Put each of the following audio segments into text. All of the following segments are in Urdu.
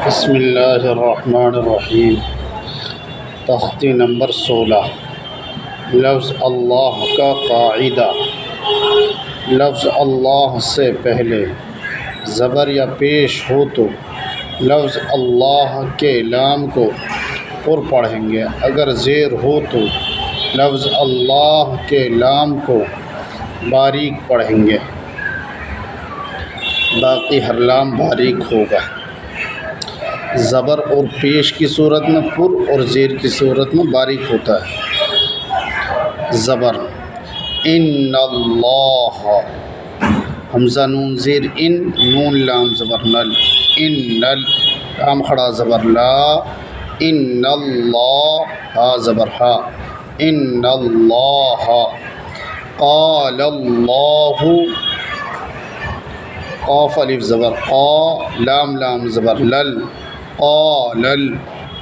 بسم اللہ الرحمن الرحیم۔ تختی نمبر 16۔ لفظ اللہ کا قاعدہ۔ لفظ اللہ سے پہلے زبر یا پیش ہو تو لفظ اللہ کے لام کو پر پڑھیں گے، اگر زیر ہو تو لفظ اللہ کے لام کو باریک پڑھیں گے، باقی ہر لام باریک ہوگا۔ زبر اور پیش کی صورت میں پر اور زیر کی صورت میں باریک ہوتا ہے۔ زبر ان اللہ، حمزہ نون زیر ان، نون لام زبر نل، ان نل، لام کھڑا زبر لا، ان اللہ، ہا زبر ہا، ان اللہ، قال اللہ، قاف الف زبر قا، لام لام زبر لل، قال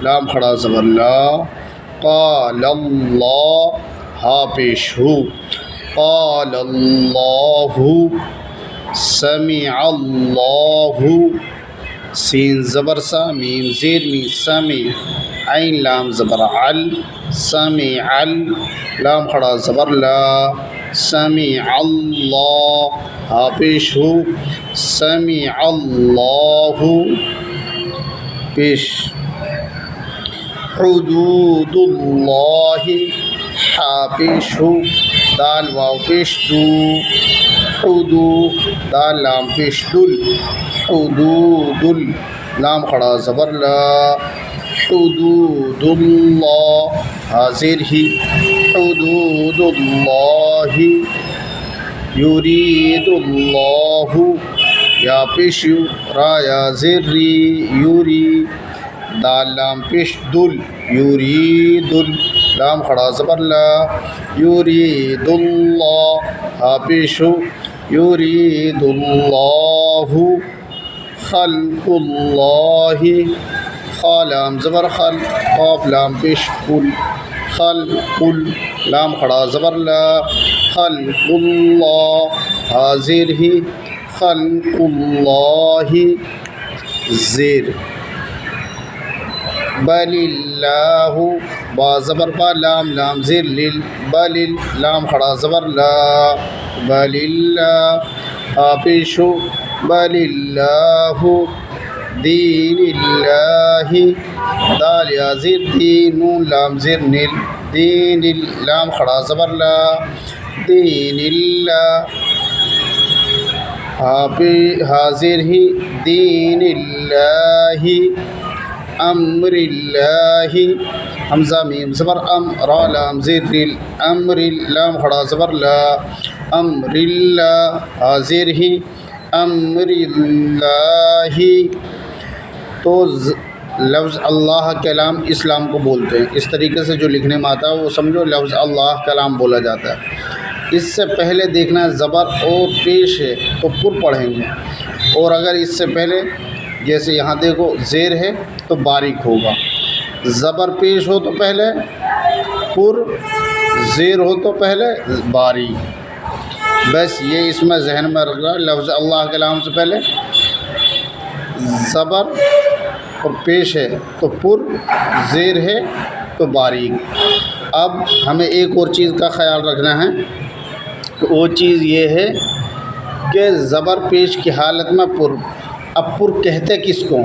لام کھڑا زبر لا، قال اللہ، ہا پیش ہو، قال اللہ، سمع اللہ، سین زبر سا، میم زیر می، سمع، عین لام زبر عل، سمع لام کھڑا زبر لا، سمع اللہ، ہا پیش ہو، سمع اللہ، پیش، حدود اللہ، ہا پیش ہو، دال واو پیش دو، حدود، دال لام پیش دل، حدود، لام کھڑا زبر لا، حدود اللہ، حاضر ہی، حدود اللہ، یرید اللہ، یا پیش یو، را یا زیر ری، یوری، دال لام پیش دل، یرید، لام کھڑا زبر لا، یرید اللہ، ہا پیش ہو، یرید اللہ، خلق اللہ، خا لام زبر خل، قاف لام پیش کل، خلق، لام کھڑا زبر لا، خلق اللہ، حاضر ہی، خلق اللہ، زیر، بل اللہ، با زبر با، لام لام زیر لل، بل، لام کھڑا زبر لا، بل اللہ، ہا پیش ہو، بل اللہ، دین اللہ، دال یا زیر دین، نون لام زیر نل، دین، لام کھڑا زبر لا، دین اللہ، حاضر ہی، دین اللہ، امر اللہ، حمزہ میم زبر ام، را لام زیر ریل، امر، لام کھڑا زبر لا، امر اللہ، حاضر ہی، امر اللہ۔ تو لفظ اللہ کلام اس لام کو بولتے ہیں، اس طریقے سے جو لکھنے میں آتا ہے وہ سمجھو لفظ اللہ کلام بولا جاتا ہے۔ اس سے پہلے دیکھنا ہے زبر اور پیش ہے تو پر پڑھیں گے، اور اگر اس سے پہلے جیسے یہاں دیکھو زیر ہے تو باریک ہوگا، زبر پیش ہو تو پہلے پر، زیر ہو تو پہلے باریک، بس یہ اس میں ذہن میں رکھ رہا ہے۔ لفظ اللہ کلام سے پہلے زبر اور پیش ہے تو پر، زیر ہے تو باریک۔ اب ہمیں ایک اور چیز کا خیال رکھنا ہے، وہ چیز یہ ہے کہ زبر پیش کی حالت میں پر، اب پر کہتے کس کو؟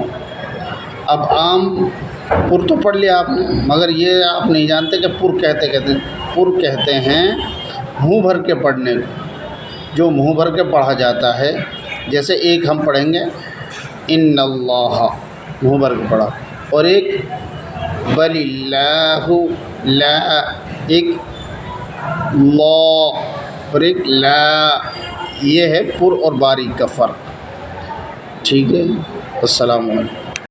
اب عام پر تو پڑھ لیا آپ نے، مگر یہ آپ نہیں جانتے کہ پر کہتے ہیں منہ بھر کے پڑھنے کو، جو منہ بھر کے پڑھا جاتا ہے۔ جیسے ایک ہم پڑھیں گے ان اللہ، منہ بھر کے پڑھا، اور ایک بل اللہ، لا، ایک لا اور ایک لا، یہ ہے پر اور باریک کا فرق۔ ٹھیک ہے، السلام علیکم۔